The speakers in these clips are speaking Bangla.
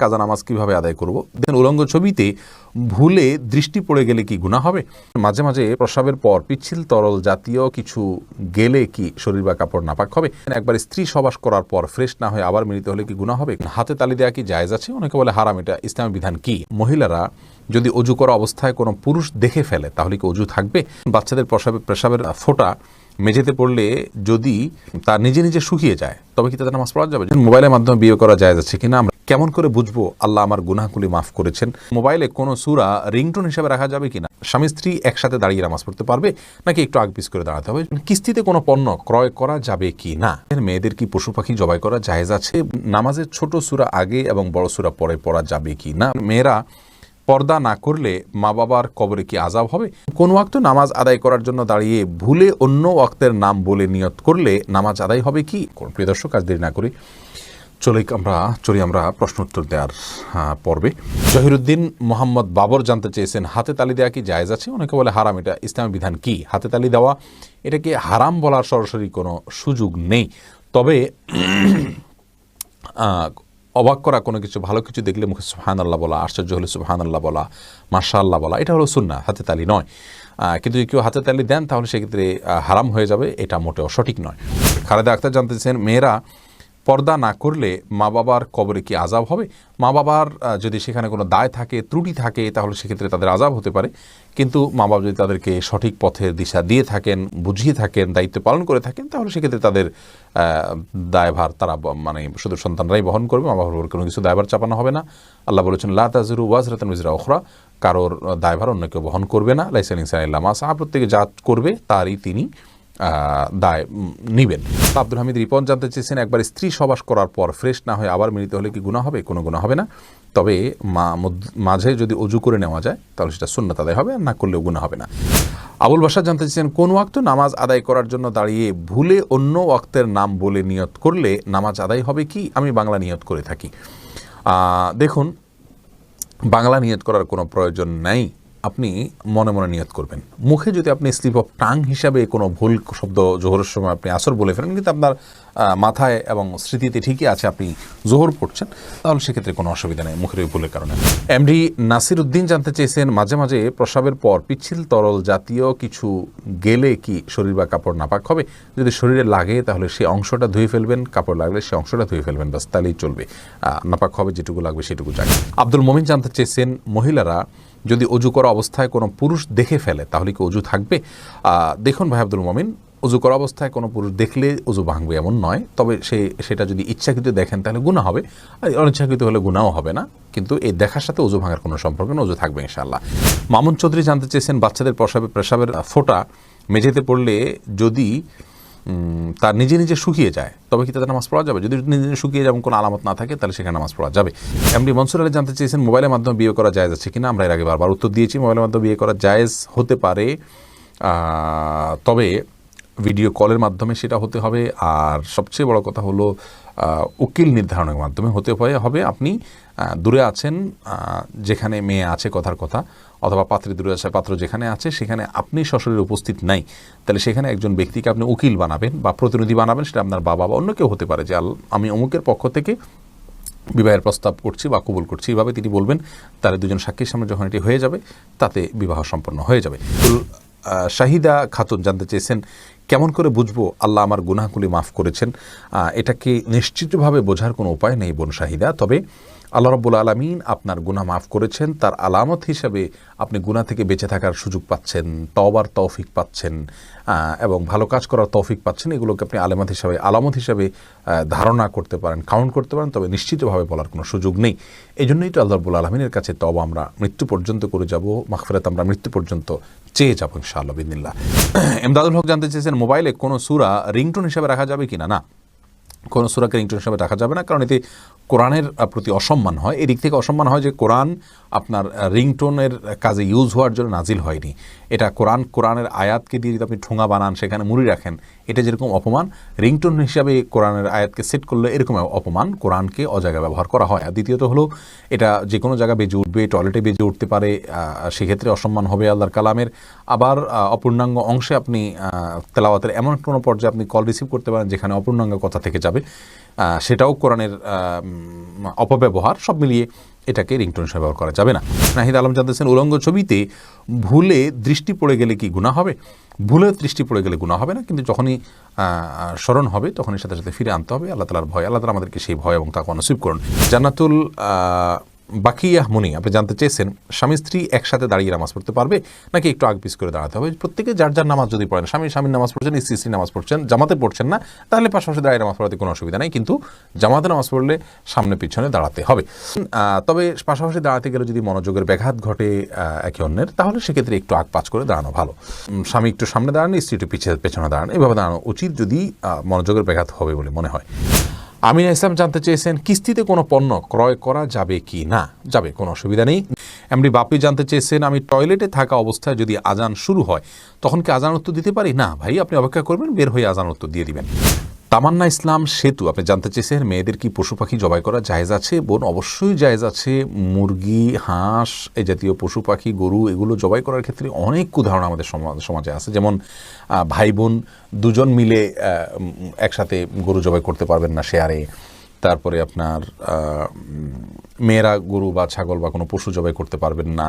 কাজা নামাজ কিভাবে আদায় করব? দেখেন, উলঙ্গ ছবিতে ভুলে দৃষ্টি পড়ে গেলে কি গুনাহ হবে? মাঝে মাঝে প্রস্রাবের পর পিচ্ছিল তরল জাতীয় কিছু গেলে কি শরীর বা কাপড় নাপাক হবে? একবার স্ত্রী সবাস করার পর ফ্রেশ না হয়ে আবার মিলিত হলে কি গুনাহ হবে? হাতে তালি দেওয়া কি জায়েজ আছে? অনেকে বলে হারাম। এটা ইসলামের বিধান কি? মহিলারা যদি অজু করা অবস্থায় কোনো পুরুষ দেখে ফেলে তাহলে কি অজু থাকবে? বাচ্চাদের প্রস্রাবের ফোঁটা মেঝেতে পড়লে যদি তা নিজে নিজে শুকিয়ে যায় তবে কি তাদের নামাজ পড়া যাবে? মোবাইলের মাধ্যমে বিয়ে করা জায়েজ আছে কিনা? আমরা কেমন করে বুঝবো আল্লাহ আমার গুনাহগুলি মাফ করেছেন? মোবাইলে কোনো সূরা রিংটোন হিসেবে রাখা যাবে কিনা? স্বামী স্ত্রী একসাথে দাঁড়িয়ে নামাজ পড়তে পারবে নাকি একটু আগ পিছ করে দাঁড়াতে হবে? কিস্তিতে কোনো পণ্য ক্রয় করা যাবে কি না? মেয়েদের কি পশু পাখি জবাই করা জায়েজ আছে? নামাজের ছোট সূরা আগে এবং বড় সূরা পরে পড়া যাবে কি না? মেয়েরা পর্দা না করলে মা বাবার কবরে কি আযাব হবে? কোন ওয়াক্ত নামাজ আদায় করার জন্য দাঁড়িয়ে ভুলে অন্য ওয়াক্তের নাম বলে নিয়ত করলে নামাজ আদায় হবে কি? প্রিয় দর্শক, আজ দেরি না করি চলি আমরা প্রশ্ন উত্তর দেওয়ার পর্বে। জহিরুদ্দিন মোহাম্মদ বাবর জানতে চেয়েছেন, হাতে তালি দেওয়া কি জায়েজ আছে? অনেকে বলে হারাম। এটা ইসলামের বিধান কি? হাতে তালি দেওয়া এটাকে হারাম বলার সরাসরি কোনো সুযোগ নেই, তবে অবাক করা কোনো কিছু, ভালো কিছু দেখলে মুখে সুবহানাল্লাহ বলা, আশ্চর্য হলে সুবহানাল্লাহ বলা, মাশাআল্লাহ বলা, এটা হলো সুন্নাহ, হাতে তালি নয়। কিন্তু যদি কেউ হাতে তালি দেন তাহলে সেক্ষেত্রে হারাম হয়ে যাবে, এটা মোটেও সঠিক নয়। খালেদা আক্তার জানতে চেয়েছেন, মেয়েরা পর্দা না করলে মা বাবার কবরে কি আযাব হবে? মা বাবার যদি সেখানে কোনো দায় থাকে, ত্রুটি থাকে, তাহলে সেক্ষেত্রে তাদের আযাব হতে পারে। কিন্তু মা বাবা যদি তাদেরকে সঠিক পথের দিশা দিয়ে থাকেন, বুঝিয়ে থাকেন, দায়িত্ব পালন করে থাকেন, তাহলে সেক্ষেত্রে তাদের দায়ভার তারা শুধু সন্তানরাই বহন করবে, মা বাবার উপর কোনো কিছু দায়ভার চাপানো হবে না। আল্লাহ বলেছেন, লা তাজিরু ওয়াজরাতুন উযরা উখরা, কারোর দায়ভার অন্য কেউ বহন করবে না। লাইসা আল ইনসানু ইল্লা মা সাআ, প্রত্যেকে যা করবে তারই তিনি দায় নিবেন। আব্দুল হামিদ রিপন জানতে চেয়েছেন, একবার স্ত্রী সবাস করার পর ফ্রেশ না হয়ে আবার মিলিত হলে কি গুনাহ হবে? কোনো গুনাহ হবে না, তবে মাঝে যদি অজু করে নেওয়া যায় তাহলে সেটা সুন্নাত আদায় হবে, আর না করলেও গুনাহ হবে না। আবুল বাশার জানতে চেয়েছেন, কোন ওয়াক্ত নামাজ আদায় করার জন্য দাঁড়িয়ে ভুলে অন্য ওয়াক্তের নাম বলে নিয়ত করলে নামাজ আদায় হবে কি? আমি বাংলা নিয়ত করে থাকি। দেখুন, বাংলা নিয়ত করার কোনো প্রয়োজন নাই, আপনি মনে মনে নিয়ত করবেন। মুখে যদি আপনি স্লিপ অফ টাং হিসাবে কোনো ভুল শব্দ জোহরের সময় আপনি আসর বলে ফেলেন, কিন্তু আপনার মাথায় এবং স্মৃতিতে ঠিকই আছে আপনি জোহর পড়ছেন, তাহলে সেক্ষেত্রে কোনো অসুবিধা নেই মুখের ওই ভুলের কারণে। এমডি নাসির উদ্দিন জানতে চেয়েছেন, মাঝে মাঝে প্রস্রাবের পর পিচ্ছিল তরল জাতীয় কিছু গেলে কি শরীর বা কাপড় নাপাক হবে? যদি শরীরে লাগে তাহলে সেই অংশটা ধুয়ে ফেলবেন, কাপড় লাগলে সেই অংশটা ধুয়ে ফেলবেন, বাস, তাহলেই চলবে। নাপাক হবে যেটুকু লাগবে সেটুকু যাবে। আব্দুল মমিন জানতে চেয়েছেন, মহিলারা যদি অজু করা অবস্থায় কোনো পুরুষ দেখে ফেলে তাহলে কি অজু থাকবে? দেখুন ভাই আব্দুল মমিন, অজু করা অবস্থায় কোনো পুরুষ দেখলে অজু ভাঙবে এমন নয়, তবে সেটা যদি ইচ্ছাকৃত দেখেন তাহলে গুনাহ হবে, আর অনিচ্ছাকৃত হলে গুনাহও হবে না। কিন্তু এই দেখার সাথে অজু ভাঙার কোনো সম্পর্ক না, অজু থাকবে ইনশাআল্লাহ। মামুন চৌধুরী জানতে চেয়েছেন, বাচ্চাদের প্রস্রাবের ফোঁটা মেঝেতে পড়লে যদি তার নিজে নিজে শুকিয়ে যায় তবে কি তাদের নামাজ পড়া যাবে? যদি নিজে নিজে শুকিয়ে যেমন কোনো আলামত না থাকে তাহলে সেখানে নামাজ পড়া যাবে। এমডি মনসুর আলী জানতে চেয়েছেন, মোবাইলের মাধ্যমে বিয়ে করা জায়েজ আছে কিনা? আমরা এর আগে বারবার উত্তর দিয়েছি, মোবাইলের মাধ্যমে বিয়ে করা জায়েজ হতে পারে, তবে ভিডিও কলের মাধ্যমে সেটা হতে হবে। আর সবচেয়ে বড় কথা হলো উকিল নির্ধারণের মাধ্যমে হতে হবে। আপনি দূরে আছেন, যেখানে মেয়ে আছে কথার কথা, অথবা পাত্রী দূরে আছে, পাত্র যেখানে আছে সেখানে আপনি সশরীরে উপস্থিত নাই, তাহলে সেখানে একজন ব্যক্তিকে আপনি উকিল বানাবেন বা প্রতিনিধি বানাবেন, সেটা আপনার বাবা বা অন্য কেউ হতে পারে, যে আমি অমুকের পক্ষ থেকে বিবাহের প্রস্তাব করছি বা কবুল করছি, এভাবে তিনি বলবেন। তাহলে দুজন সাক্ষীর সামনে যখন এটি হয়ে যাবে তাতে বিবাহ সম্পন্ন হয়ে যাবে। শাহিদা খাতুন জানতে চেয়েছেন, কেমন করে বুঝবো আল্লাহ আমার গুনাহগুলি মাফ করেছেন? এটাকে নিশ্চিতভাবে বোঝার কোনো উপায় নেই বোন শাহিদা, তবে আল্লাহ রাব্বুল আলামিন আপনার গুনাহ মাফ করেছেন তার আলামত হিসাবে আপনি গুনাহ থেকে বেঁচে থাকার সুযোগ পাচ্ছেন, তওবার তৌফিক পাচ্ছেন, এবং ভালো কাজ করার তৌফিক পাচ্ছেন। এগুলোকে আপনি আলামত হিসাবে ধারণা করতে পারেন, কাউন্ট করতে পারেন, তবে নিশ্চিতভাবে বলার কোনো সুযোগ নেই। এই জন্যই তো আল্লাহ রাব্বুল আলামিনের কাছে তওবা আমরা মৃত্যু পর্যন্ত করে যাব, মাগফিরাত আমরা মৃত্যু পর্যন্ত চেয়ে যাবো ইনশাআল্লাহ বিদিনিল্লাহ। এমদাদুল হক জানতে চেয়েছেন, মোবাইলে কোনো সূরা রিংটোন হিসাবে রাখা যাবে কিনা? না, কোনো সূরাকে রিংটোন হিসাবে রাখা যাবে না, কারণ এতে কোরআনের প্রতি অসম্মান হয়। এদিক থেকে অসম্মান হয় যে কোরআন আপনার রিংটোনের কাজে ইউজ হওয়ার জন্য নাজিল হয়নি। এটা কোরআনের আয়াতকে দিয়ে যদি আপনি ঠোঙা বানান, সেখানে মুড়ি রাখেন, এটা যেরকম অপমান, রিংটোন হিসাবে কোরআনের আয়াতকে সেট করলে এরকম অপমান, কোরআনকে অজায়গায় ব্যবহার করা হয়। আর দ্বিতীয়ত হলো, এটা যে কোনো জায়গায় বেজে উঠবে, টয়লেটে বেজে উঠতে পারে, সেক্ষেত্রে অসম্মান হবে আল্লাহর কালামের। আবার অপূর্ণাঙ্গ অংশে আপনি তেলাওয়াতের এমন কোনো পর্যায়ে আপনি কল রিসিভ করতে পারেন যেখানে অপূর্ণাঙ্গ কথা থেকে যাবে, যাবে, সেটাও কোরআনের অপব্যবহার। সব মিলিয়ে এটাকে রিংটোন হিসেবে ব্যবহার করা যাবে না। নাহিদ আলম জানতেছেন, উলঙ্গ ছবিতে ভুলে দৃষ্টি পড়ে গেলে কি গুনাহ হবে? ভুলে দৃষ্টি পড়ে গেলে গুনাহ হবে না, কিন্তু যখনই স্মরণ হবে তখনই সাথে সাথে ফিরে আনতে হবে। আল্লাহ তাআলার ভয়, আল্লাহ তাআলা আমাদেরকে সেই ভয় এবং তাকওয়া নসিব করুন। জান্নাতুল বাকিয়াহ মুনি আপনি জানতে চেয়েছেন, স্বামী স্ত্রী একসাথে দাঁড়িয়ে নামাজ পড়তে পারবে নাকি একটু আগ পিছ করে দাঁড়াতে হবে? প্রত্যেকে যার যার নামাজ যদি পড়েন, স্বামীর নামাজ পড়ছেন, স্ত্রী নামাজ পড়ছেন, জামাতে পড়ছেন না, তাহলে পাশাপাশি দাঁড়িয়ে নামাজ পড়াতে কোনো অসুবিধা নেই, কিন্তু জামাতে নামাজ পড়লে সামনে পিছনে দাঁড়াতে হবে। তবে পাশাপাশি দাঁড়াতে গেলে যদি মনোযোগের ব্যাঘাত ঘটে একে অন্যের, তাহলে সেক্ষেত্রে একটু আগ পাছ করে দাঁড়ানো ভালো। স্বামী একটু সামনে দাঁড়ান, স্ত্রী একটু পেছনে দাঁড়ান, এভাবে দাঁড়ানো উচিত যদি মনোযোগের ব্যাঘাত হবে বলে মনে হয়। আমিনা ইসলাম জানতে চেয়েছেন, কিস্তিতে কোনো পণ্য ক্রয় করা যাবে কি না? যাবে, কোনো অসুবিধা নেই। এমনি বাপি জানতে চেয়েছেন, আমি টয়লেটে থাকা অবস্থায় যদি আজান শুরু হয় তখন কি আজান উত্তর দিতে পারি? না ভাই, আপনি অপেক্ষা করবেন, বের হয়ে আজান উত্তর দিয়ে দিবেন। তামান্না ইসলাম সেতু আপনি জানতে চেয়েছেন, মেয়েদের কি পশু পাখি জবাই করা জায়েজ আছে? বোন, অবশ্যই জায়েজ আছে। মুরগি, হাঁস, এই জাতীয় পশু পাখি, গরু, এগুলো জবাই করার ক্ষেত্রে অনেক উদাহরণ আমাদের সমাজে আছে। যেমন ভাই বোন দুজন মিলে একসাথে গরু জবাই করতে পারবেন না শেয়ারে। তারপরে আপনার মেয়েরা গরু বা ছাগল বা কোনো পশু জবাই করতে পারবেন না।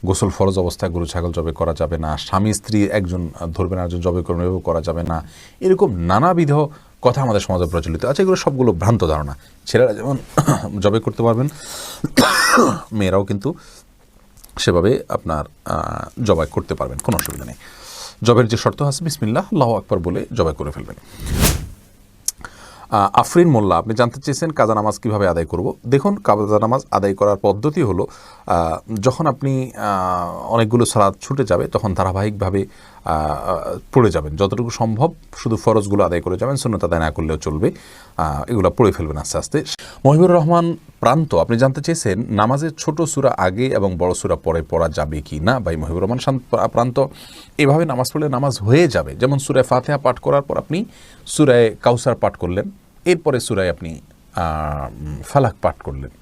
গোসল ফরজ অবস্থায় গরু ছাগল জবাই করা যাবে না। স্বামী স্ত্রী একজন ধরবেন একজন জবাই করবেন, এভাবে করা যাবে না। এরকম নানাবিধ কথা আমাদের সমাজে প্রচলিত আছে। এগুলো সবগুলো ভ্রান্ত ধারণা। ছেলেরা যেমন জবাই করতে পারবেন, মেয়েরাও কিন্তু সেভাবে আপনার জবাই করতে পারবেন, কোনো অসুবিধা নেই। জবের যে শর্ত আছে, বিসমিল্লাহ আল্লাহু আকবার বলে জবাই করে ফেলবেন। আফরিন মোল্লা আপনি জানতে চেয়েছেন, কাজা নামাজ কীভাবে আদায় করব? দেখুন, কাজা নামাজ আদায় করার পদ্ধতি হলো, যখন আপনি অনেকগুলো সালাত ছুটে যাবে তখন ধারাবাহিকভাবে পড়ে যাবেন, যতটুকু সম্ভব শুধু ফরজগুলো আদায় করে যাবেন, সুন্নত আদায় না করলেও চলবে, এগুলো পড়ে ফেলবেন আস্তে আস্তে। মহিবুর রহমান প্রান্ত আপনি জানতে চেয়েছেন, নামাজের ছোট সূরা আগে এবং বড় সূরা পরে পড়া যাবে কি না? ভাই মহিবুর রহমান প্রান্ত, এভাবে নামাজ পড়লে নামাজ হয়ে যাবে। যেমন সূরায়ে ফাতিহা পাঠ করার পর আপনি সূরায়ে কাউসার পাঠ করলেন, এরপরে সূরায় আপনি ফালাক পাঠ করলেন,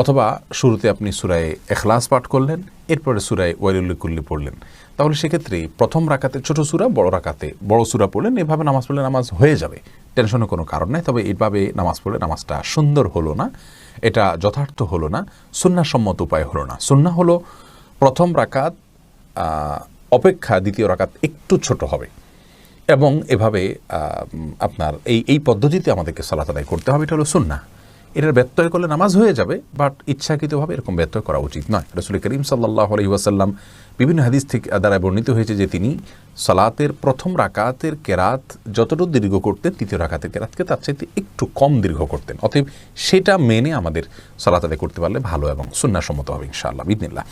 অথবা শুরুতে আপনি সূরায়ে ইখলাস পাঠ করলেন, এরপরে সূরায়ে ওয়াইলুল লিকুল্লি পড়লেন, তাহলে সেক্ষেত্রে প্রথম রাকাতে ছোট সূরা, বড় রাকাতে বড় সূরা পড়লেন। এভাবে নামাজ পড়লে নামাজ হয়ে যাবে, টেনশনের কোনো কারণ নেই। তবে এইভাবে নামাজ পড়লে নামাজটা সুন্দর হলো না, এটা যথার্থ হলো না, সুন্নাহসম্মত উপায় হলো না। সুন্নাহ হলো প্রথম রাকাত অপেক্ষা দ্বিতীয় রাকাত একটু ছোট হবে, এবং এভাবে আপনার এই পদ্ধতিতে আমাদেরকে সালাত আদায় করতে হবে, এটা হলো সুন্নাহ। এটার ব্যত্যয় করলে নামাজ হয়ে যাবে, বাট ইচ্ছাকৃতভাবে এরকম ব্যত্যয় করা উচিত নয়। রাসূল করিম সাল্লাল্লাহু আলাইহি ওয়াসাল্লাম বিভিন্ন হাদিস থেকে দ্বারা বর্ণিত হয়েছে যে তিনি সালাতের প্রথম রাকাতের কেরাত যতটুকু দীর্ঘ করতেন, তৃতীয় রাকাতের কেরাতকে তার চাইতে একটু কম দীর্ঘ করতেন। অতএব সেটা মেনে আমাদের সালাত আদায় করতে পারলে ভালো এবং সুন্নাহসম্মত হবে ইনশাআল্লাহ, বিইذনিল্লাহ।